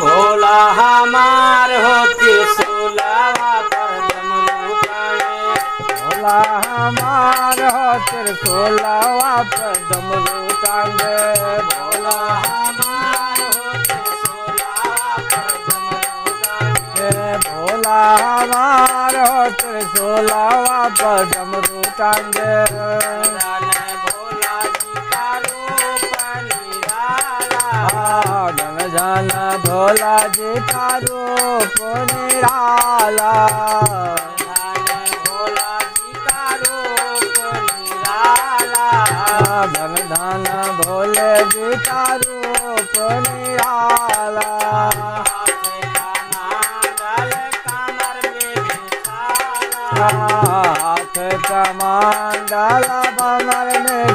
भोला हमार होती सोलावा पर डमरू टांगे। भोला हमार होती सोलावा पर डमरू टांगे। भोला हमार होती सोलावा पर डमरू टांगे। भोला हमार होती सोलावा पर डमरू टांगे। भोला जी का रूप निराला। धन धन भोला जी का रूप निराला। भोला जी का रूप निराला। धन धन भोले जी का रूप निराला। हाथ का मंडल कमर में